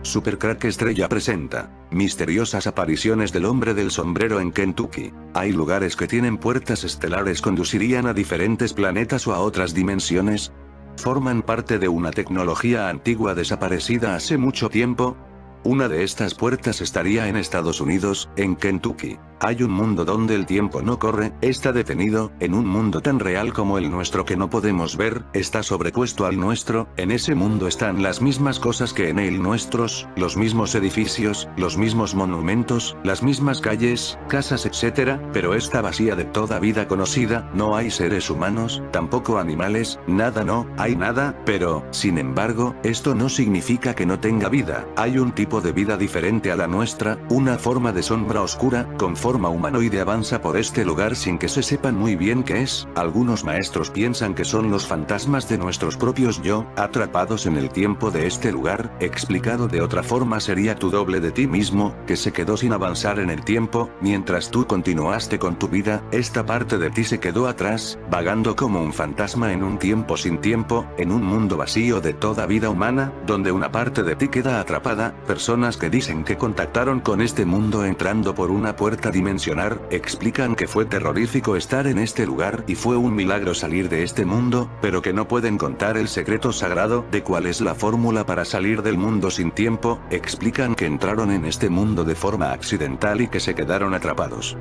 Super Crack Estrella presenta misteriosas apariciones del hombre del sombrero en Kentucky. ¿Hay lugares que tienen puertas estelares conducirían a diferentes planetas o a otras dimensiones? ¿Forman parte de una tecnología antigua desaparecida hace mucho tiempo? Una de estas puertas estaría en Estados Unidos, en Kentucky. Hay un mundo donde el tiempo no corre, está detenido, en un mundo tan real como el nuestro que no podemos ver, está sobrepuesto al nuestro, en ese mundo están las mismas cosas que en el nuestros, los mismos edificios, los mismos monumentos, las mismas calles, casas etc., pero está vacía de toda vida conocida, no hay seres humanos, tampoco animales, nada no, hay nada, pero, sin embargo, esto no significa que no tenga vida, hay un tipo de vida diferente a la nuestra, una forma de sombra oscura, con forma humanoide avanza por este lugar sin que se sepan muy bien qué es. Algunos maestros piensan que son los fantasmas de nuestros propios yo, atrapados en el tiempo de este lugar. Explicado de otra forma sería tu doble de ti mismo, que se quedó sin avanzar en el tiempo, mientras tú continuaste con tu vida, esta parte de ti se quedó atrás, vagando como un fantasma en un tiempo sin tiempo, en un mundo vacío de toda vida humana, donde una parte de ti queda atrapada. Personas que dicen que contactaron con este mundo entrando por una puerta dimensional, explican que fue terrorífico estar en este lugar y fue un milagro salir de este mundo, pero que no pueden contar el secreto sagrado de cuál es la fórmula para salir del mundo sin tiempo. Explican que entraron en este mundo de forma accidental y que se quedaron atrapados.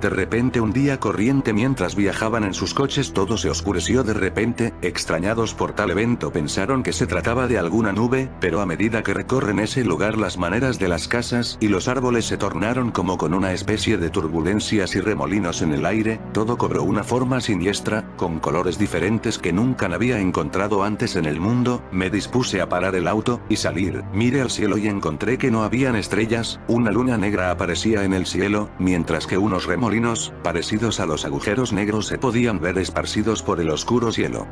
De repente un día corriente mientras viajaban en sus coches todo se oscureció de repente, extrañados por tal evento pensaron que se trataba de alguna nube, pero a medida que recorren ese lugar las maneras de las casas y los árboles se tornaron como con una especie de turbulencias y remolinos en el aire, todo cobró una forma siniestra, con colores diferentes que nunca había encontrado antes en el mundo. Me dispuse a parar el auto, y salir, miré al cielo y encontré que no habían estrellas, una luna negra aparecía en el cielo, mientras que unos remolinos parecidos a los agujeros negros se podían ver esparcidos por el oscuro cielo.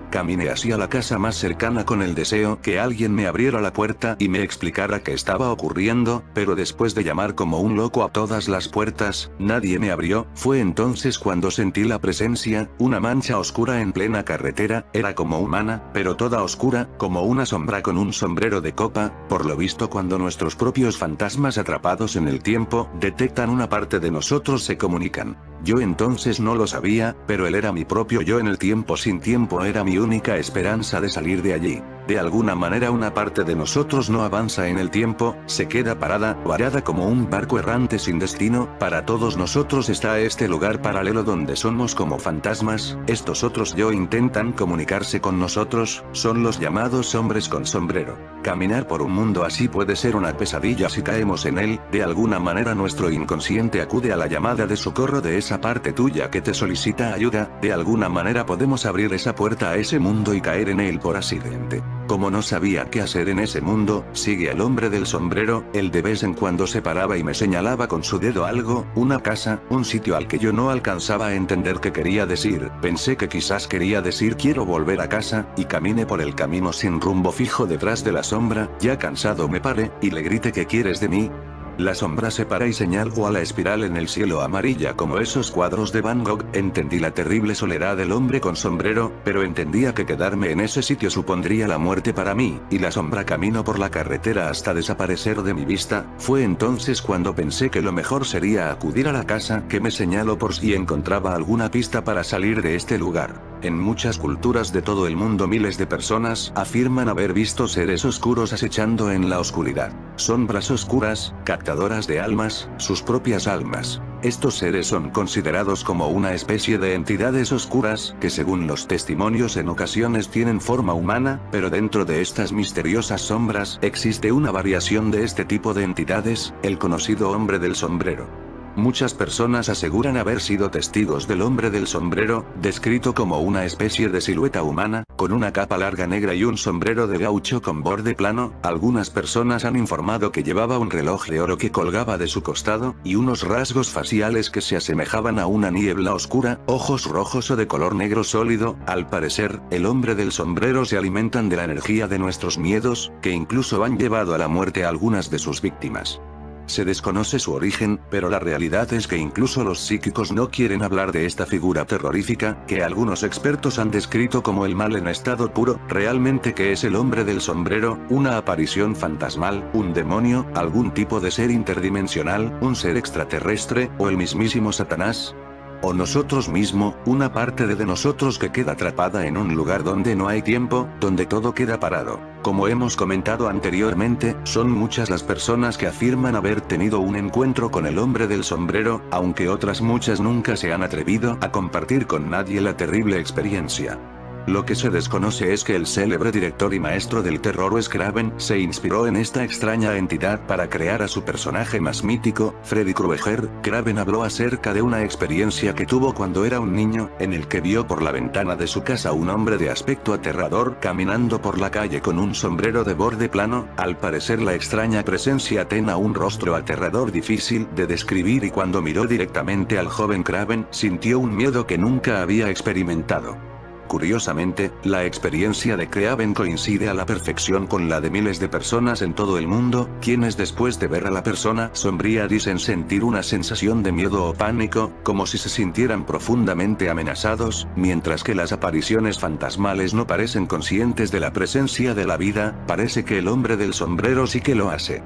Caminé hacia la casa más cercana con el deseo que alguien me abriera la puerta y me explicara qué estaba ocurriendo, pero después de llamar como un loco a todas las puertas, nadie me abrió. Fue entonces cuando sentí la presencia, una mancha oscura en plena carretera, era como humana, pero toda oscura, como una sombra con un sombrero de copa. Por lo visto cuando nuestros propios fantasmas atrapados en el tiempo, detectan una parte de nosotros se comunican. Yo entonces no lo sabía, pero él era mi propio yo en el tiempo sin tiempo, era mi única esperanza de salir de allí. De alguna manera una parte de nosotros no avanza en el tiempo, se queda parada, varada como un barco errante sin destino. Para todos nosotros está este lugar paralelo donde somos como fantasmas, estos otros yo intentan comunicarse con nosotros, son los llamados hombres con sombrero. Caminar por un mundo así puede ser una pesadilla si caemos en él, de alguna manera nuestro inconsciente acude a la llamada de socorro de esa parte tuya que te solicita ayuda, de alguna manera podemos abrir esa puerta a ese mundo y caer en él por accidente. Como no sabía qué hacer en ese mundo, sigue al hombre del sombrero, él de vez en cuando se paraba y me señalaba con su dedo algo, una casa, un sitio al que yo no alcanzaba a entender qué quería decir. Pensé que quizás quería decir quiero volver a casa, y caminé por el camino sin rumbo fijo detrás de la sombra. Ya cansado me paré, y le grité ¿qué quieres de mí? La sombra se para y señaló a la espiral en el cielo amarilla como esos cuadros de Van Gogh. Entendí la terrible soledad del hombre con sombrero, pero entendía que quedarme en ese sitio supondría la muerte para mí, y la sombra caminó por la carretera hasta desaparecer de mi vista. Fue entonces cuando pensé que lo mejor sería acudir a la casa que me señaló por si encontraba alguna pista para salir de este lugar. En muchas culturas de todo el mundo miles de personas afirman haber visto seres oscuros acechando en la oscuridad. Sombras oscuras, captadoras de almas, sus propias almas. Estos seres son considerados como una especie de entidades oscuras que según los testimonios en ocasiones tienen forma humana, pero dentro de estas misteriosas sombras existe una variación de este tipo de entidades, el conocido hombre del sombrero. Muchas personas aseguran haber sido testigos del hombre del sombrero, descrito como una especie de silueta humana, con una capa larga negra y un sombrero de gaucho con borde plano. Algunas personas han informado que llevaba un reloj de oro que colgaba de su costado, y unos rasgos faciales que se asemejaban a una niebla oscura, ojos rojos o de color negro sólido. Al parecer, el hombre del sombrero se alimentan de la energía de nuestros miedos, que incluso han llevado a la muerte a algunas de sus víctimas. Se desconoce su origen, pero la realidad es que incluso los psíquicos no quieren hablar de esta figura terrorífica, que algunos expertos han descrito como el mal en estado puro. Realmente, ¿qué es el hombre del sombrero? ¿Una aparición fantasmal, un demonio, algún tipo de ser interdimensional, un ser extraterrestre, o el mismísimo Satanás? ¿O nosotros mismos, una parte de nosotros que queda atrapada en un lugar donde no hay tiempo, donde todo queda parado? Como hemos comentado anteriormente, son muchas las personas que afirman haber tenido un encuentro con el hombre del sombrero, aunque otras muchas nunca se han atrevido a compartir con nadie la terrible experiencia. Lo que se desconoce es que el célebre director y maestro del terror Wes Craven se inspiró en esta extraña entidad para crear a su personaje más mítico, Freddy Krueger. Craven habló acerca de una experiencia que tuvo cuando era un niño, en el que vio por la ventana de su casa un hombre de aspecto aterrador caminando por la calle con un sombrero de borde plano. Al parecer la extraña presencia tenía un rostro aterrador difícil de describir, y cuando miró directamente al joven Craven, sintió un miedo que nunca había experimentado. Curiosamente, la experiencia de Craven coincide a la perfección con la de miles de personas en todo el mundo, quienes después de ver a la persona sombría dicen sentir una sensación de miedo o pánico, como si se sintieran profundamente amenazados, mientras que las apariciones fantasmales no parecen conscientes de la presencia de la vida. Parece que el hombre del sombrero sí que lo hace.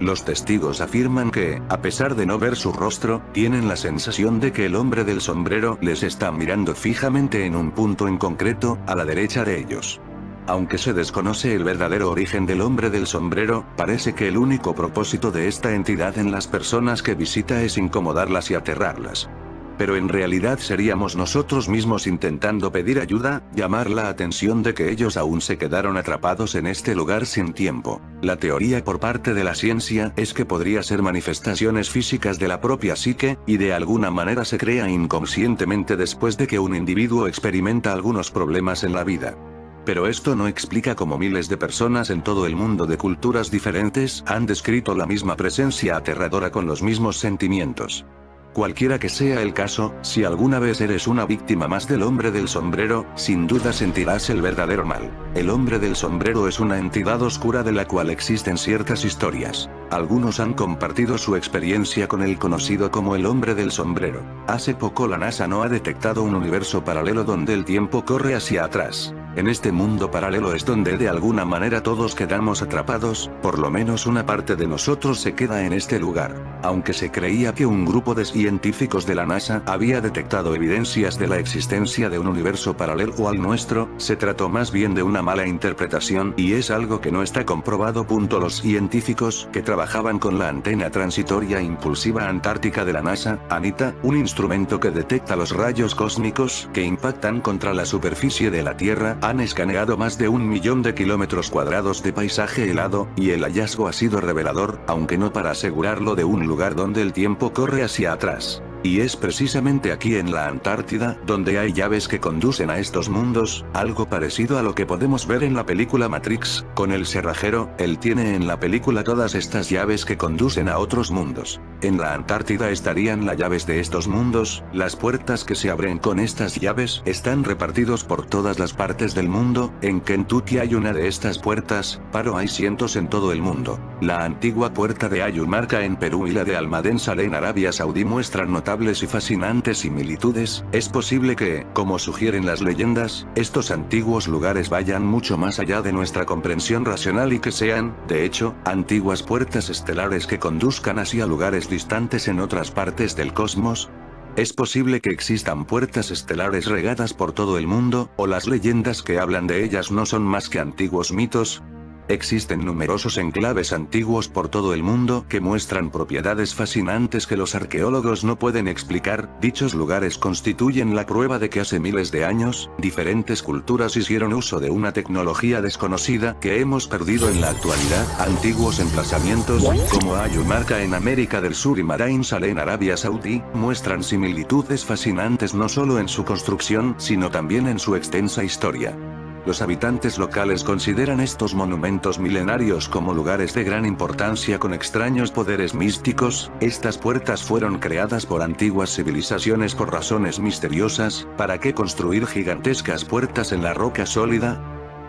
Los testigos afirman que, a pesar de no ver su rostro, tienen la sensación de que el hombre del sombrero les está mirando fijamente en un punto en concreto, a la derecha de ellos. Aunque se desconoce el verdadero origen del hombre del sombrero, parece que el único propósito de esta entidad en las personas que visita es incomodarlas y aterrarlas. Pero en realidad seríamos nosotros mismos intentando pedir ayuda, llamar la atención de que ellos aún se quedaron atrapados en este lugar sin tiempo. La teoría por parte de la ciencia es que podría ser manifestaciones físicas de la propia psique, y de alguna manera se crea inconscientemente después de que un individuo experimenta algunos problemas en la vida. Pero esto no explica cómo miles de personas en todo el mundo de culturas diferentes han descrito la misma presencia aterradora con los mismos sentimientos. Cualquiera que sea el caso, si alguna vez eres una víctima más del hombre del sombrero, sin duda sentirás el verdadero mal. El hombre del sombrero es una entidad oscura de la cual existen ciertas historias. Algunos han compartido su experiencia con el conocido como el hombre del sombrero. Hace poco la NASA no ha detectado un universo paralelo donde el tiempo corre hacia atrás. En este mundo paralelo es donde de alguna manera todos quedamos atrapados, por lo menos una parte de nosotros se queda en este lugar. Aunque se creía que un grupo de científicos de la NASA había detectado evidencias de la existencia de un universo paralelo al nuestro, se trató más bien de una mala interpretación, y es algo que no está comprobado. Los científicos que trabajaban con la antena transitoria impulsiva antártica de la NASA, ANITA, un instrumento que detecta los rayos cósmicos que impactan contra la superficie de la Tierra, han escaneado más de 1 millón de kilómetros cuadrados de paisaje helado, y el hallazgo ha sido revelador, aunque no para asegurarlo de un lugar donde el tiempo corre hacia atrás. Y es precisamente aquí en la Antártida, donde hay llaves que conducen a estos mundos, algo parecido a lo que podemos ver en la película Matrix, con el cerrajero. Él tiene en la película todas estas llaves que conducen a otros mundos. En la Antártida estarían las llaves de estos mundos. Las puertas que se abren con estas llaves están repartidos por todas las partes del mundo. En Kentucky hay una de estas puertas, pero hay cientos en todo el mundo. La antigua puerta de Ayumarca en Perú y la de Almadén Saleh en Arabia Saudí muestran notables y fascinantes similitudes. Es posible que, como sugieren las leyendas, estos antiguos lugares vayan mucho más allá de nuestra comprensión racional y que sean, de hecho, antiguas puertas estelares que conduzcan hacia lugares distantes en otras partes del cosmos. Es posible que existan puertas estelares regadas por todo el mundo, o las leyendas que hablan de ellas no son más que antiguos mitos. Existen numerosos enclaves antiguos por todo el mundo que muestran propiedades fascinantes que los arqueólogos no pueden explicar. Dichos lugares constituyen la prueba de que hace miles de años, diferentes culturas hicieron uso de una tecnología desconocida que hemos perdido en la actualidad. Antiguos emplazamientos, como Ayumarca en América del Sur y Marain Saleh en Arabia Saudí, muestran similitudes fascinantes no solo en su construcción, sino también en su extensa historia. Los habitantes locales consideran estos monumentos milenarios como lugares de gran importancia con extraños poderes místicos. Estas puertas fueron creadas por antiguas civilizaciones por razones misteriosas. ¿Para qué construir gigantescas puertas en la roca sólida?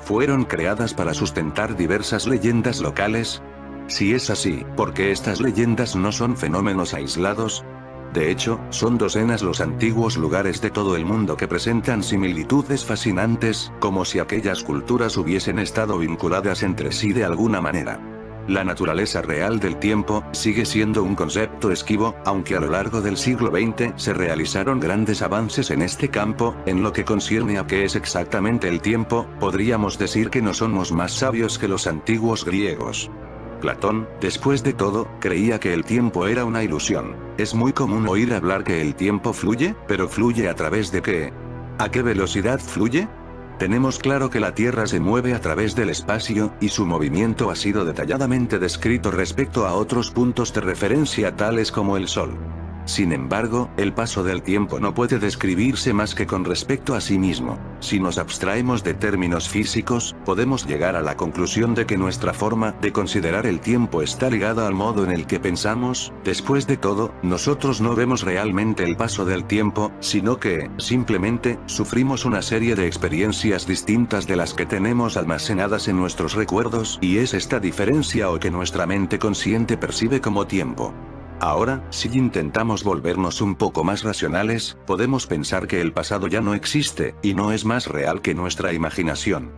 ¿Fueron creadas para sustentar diversas leyendas locales? Si es así, ¿por qué estas leyendas no son fenómenos aislados? De hecho, son docenas los antiguos lugares de todo el mundo que presentan similitudes fascinantes, como si aquellas culturas hubiesen estado vinculadas entre sí de alguna manera. La naturaleza real del tiempo sigue siendo un concepto esquivo, aunque a lo largo del siglo XX se realizaron grandes avances en este campo. En lo que concierne a qué es exactamente el tiempo, podríamos decir que no somos más sabios que los antiguos griegos. Platón, después de todo, creía que el tiempo era una ilusión. Es muy común oír hablar que el tiempo fluye, pero ¿fluye a través de qué? ¿A qué velocidad fluye? Tenemos claro que la Tierra se mueve a través del espacio, y su movimiento ha sido detalladamente descrito respecto a otros puntos de referencia tales como el Sol. Sin embargo, el paso del tiempo no puede describirse más que con respecto a sí mismo. Si nos abstraemos de términos físicos, podemos llegar a la conclusión de que nuestra forma de considerar el tiempo está ligada al modo en el que pensamos. Después de todo, nosotros no vemos realmente el paso del tiempo, sino que, simplemente, sufrimos una serie de experiencias distintas de las que tenemos almacenadas en nuestros recuerdos, y es esta diferencia o que nuestra mente consciente percibe como tiempo. Ahora, si intentamos volvernos un poco más racionales, podemos pensar que el pasado ya no existe, y no es más real que nuestra imaginación.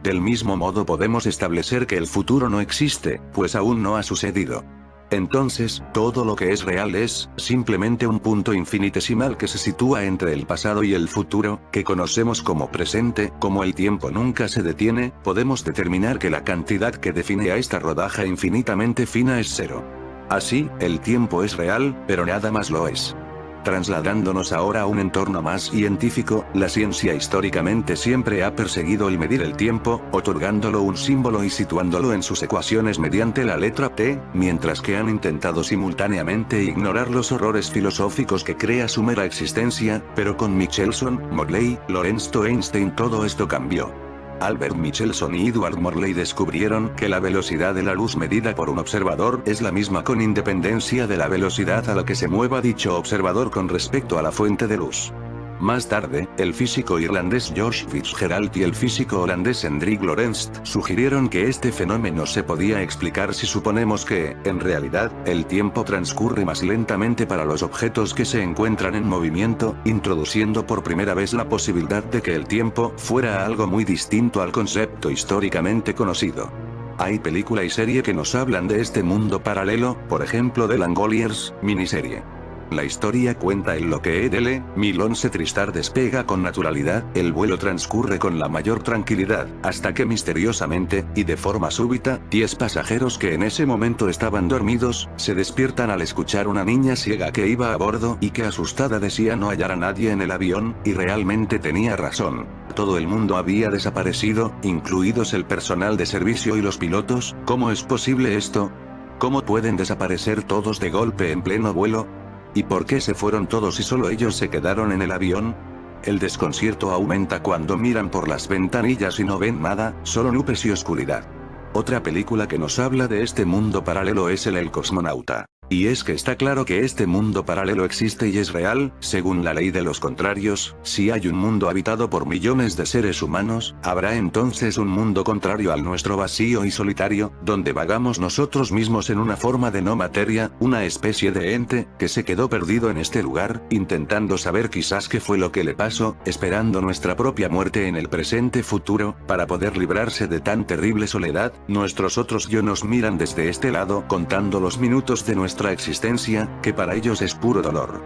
Del mismo modo podemos establecer que el futuro no existe, pues aún no ha sucedido. Entonces, todo lo que es real es, simplemente un punto infinitesimal que se sitúa entre el pasado y el futuro, que conocemos como presente. Como el tiempo nunca se detiene, podemos determinar que la cantidad que define a esta rodaja infinitamente fina es cero. Así, el tiempo es real, pero nada más lo es. Trasladándonos ahora a un entorno más científico, la ciencia históricamente siempre ha perseguido el medir el tiempo, otorgándolo un símbolo y situándolo en sus ecuaciones mediante la letra T, mientras que han intentado simultáneamente ignorar los horrores filosóficos que crea su mera existencia, pero con Michelson, Morley, Lorentz Einstein todo esto cambió. Albert Michelson y Edward Morley descubrieron que la velocidad de la luz medida por un observador es la misma con independencia de la velocidad a la que se mueva dicho observador con respecto a la fuente de luz. Más tarde, el físico irlandés George Fitzgerald y el físico holandés Hendrik Lorentz sugirieron que este fenómeno se podía explicar si suponemos que, en realidad, el tiempo transcurre más lentamente para los objetos que se encuentran en movimiento, introduciendo por primera vez la posibilidad de que el tiempo fuera algo muy distinto al concepto históricamente conocido. Hay película y serie que nos hablan de este mundo paralelo, por ejemplo The Langoliers, miniserie. La historia cuenta en lo que EDL, 1011 Tristar despega con naturalidad, el vuelo transcurre con la mayor tranquilidad, hasta que misteriosamente, y de forma súbita, 10 pasajeros que en ese momento estaban dormidos, se despiertan al escuchar una niña ciega que iba a bordo y que asustada decía no hallar a nadie en el avión, y realmente tenía razón. Todo el mundo había desaparecido, incluidos el personal de servicio y los pilotos. ¿Cómo es posible esto? ¿Cómo pueden desaparecer todos de golpe en pleno vuelo? ¿Y por qué se fueron todos y solo ellos se quedaron en el avión? El desconcierto aumenta cuando miran por las ventanillas y no ven nada, solo nubes y oscuridad. Otra película que nos habla de este mundo paralelo es El cosmonauta. Y es que está claro que este mundo paralelo existe y es real. Según la ley de los contrarios, si hay un mundo habitado por millones de seres humanos, habrá entonces un mundo contrario al nuestro vacío y solitario, donde vagamos nosotros mismos en una forma de no materia, una especie de ente, que se quedó perdido en este lugar, intentando saber quizás qué fue lo que le pasó, esperando nuestra propia muerte en el presente futuro, para poder librarse de tan terrible soledad. Nuestros otros yo nos miran desde este lado contando los minutos de nuestra existencia, que para ellos es puro dolor.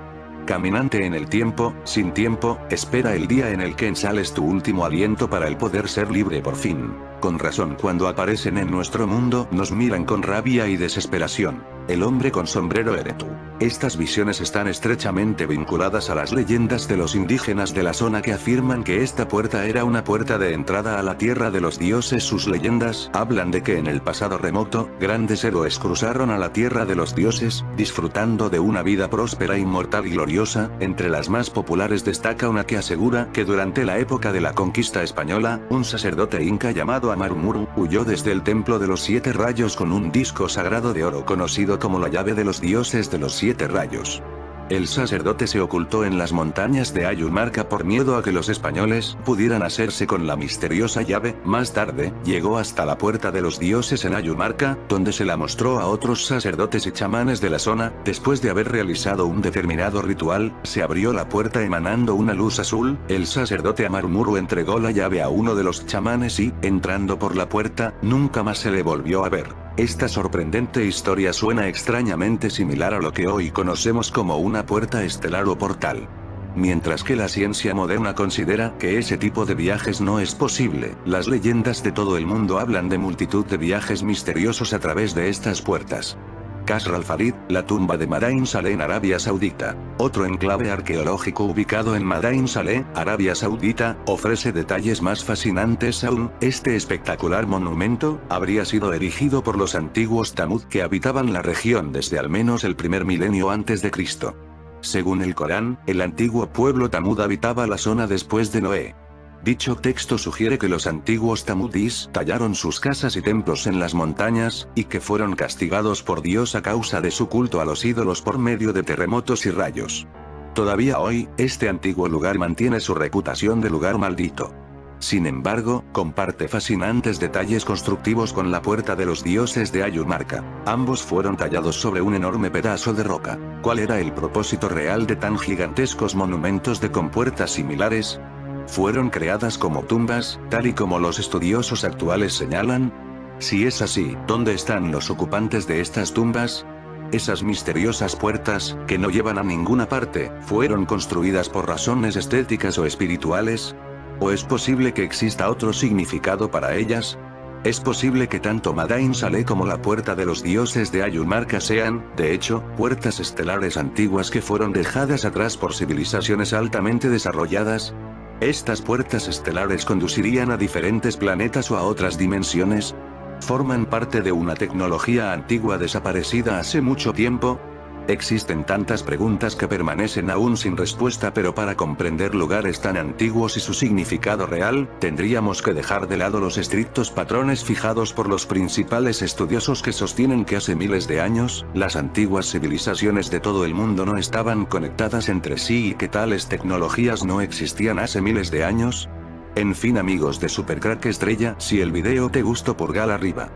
Caminante en el tiempo, sin tiempo, espera el día en el que ensales tu último aliento para el poder ser libre por fin. Con razón cuando aparecen en nuestro mundo nos miran con rabia y desesperación. El hombre con sombrero eres tú. Estas visiones están estrechamente vinculadas a las leyendas de los indígenas de la zona que afirman que esta puerta era una puerta de entrada a la tierra de los dioses. Sus leyendas hablan de que en el pasado remoto, grandes héroes cruzaron a la tierra de los dioses, disfrutando de una vida próspera, inmortal y gloriosa. Entre las más populares destaca una que asegura que durante la época de la conquista española, un sacerdote inca llamado Amarumuru, huyó desde el templo de los 7 rayos con un disco sagrado de oro conocido como la llave de los dioses de los 7 rayos. El sacerdote se ocultó en las montañas de Ayurmarca por miedo a que los españoles pudieran hacerse con la misteriosa llave. Más tarde, llegó hasta la puerta de los dioses en Ayurmarca, donde se la mostró a otros sacerdotes y chamanes de la zona. Después de haber realizado un determinado ritual, se abrió la puerta emanando una luz azul. El sacerdote Amarmuru entregó la llave a uno de los chamanes y, entrando por la puerta, nunca más se le volvió a ver. Esta sorprendente historia suena extrañamente similar a lo que hoy conocemos como una puerta estelar o portal. Mientras que la ciencia moderna considera que ese tipo de viajes no es posible, las leyendas de todo el mundo hablan de multitud de viajes misteriosos a través de estas puertas. Kasr al-Farid, la tumba de Madain Saleh en Arabia Saudita. Otro enclave arqueológico ubicado en Madain Saleh, Arabia Saudita, ofrece detalles más fascinantes aún. Este espectacular monumento habría sido erigido por los antiguos Tamud que habitaban la región desde al menos el primer milenio antes de Cristo. Según el Corán, el antiguo pueblo Tamud habitaba la zona después de Noé. Dicho texto sugiere que los antiguos tamudís tallaron sus casas y templos en las montañas, y que fueron castigados por Dios a causa de su culto a los ídolos por medio de terremotos y rayos. Todavía hoy, este antiguo lugar mantiene su reputación de lugar maldito. Sin embargo, comparte fascinantes detalles constructivos con la puerta de los dioses de Ayurmarca. Ambos fueron tallados sobre un enorme pedazo de roca. ¿Cuál era el propósito real de tan gigantescos monumentos de compuertas similares? ¿Fueron creadas como tumbas, tal y como los estudiosos actuales señalan? Si es así, ¿dónde están los ocupantes de estas tumbas? Esas misteriosas puertas, que no llevan a ninguna parte, ¿fueron construidas por razones estéticas o espirituales? ¿O es posible que exista otro significado para ellas? Es posible que tanto Madain Saleh como la puerta de los dioses de Ayurmarca sean, de hecho, puertas estelares antiguas que fueron dejadas atrás por civilizaciones altamente desarrolladas. ¿Estas puertas estelares conducirían a diferentes planetas o a otras dimensiones? ¿Forman parte de una tecnología antigua desaparecida hace mucho tiempo? Existen tantas preguntas que permanecen aún sin respuesta, pero para comprender lugares tan antiguos y su significado real, tendríamos que dejar de lado los estrictos patrones fijados por los principales estudiosos que sostienen que hace miles de años, las antiguas civilizaciones de todo el mundo no estaban conectadas entre sí y que tales tecnologías no existían hace miles de años. En fin amigos de Supercrack Estrella, si el video te gustó pulgar arriba.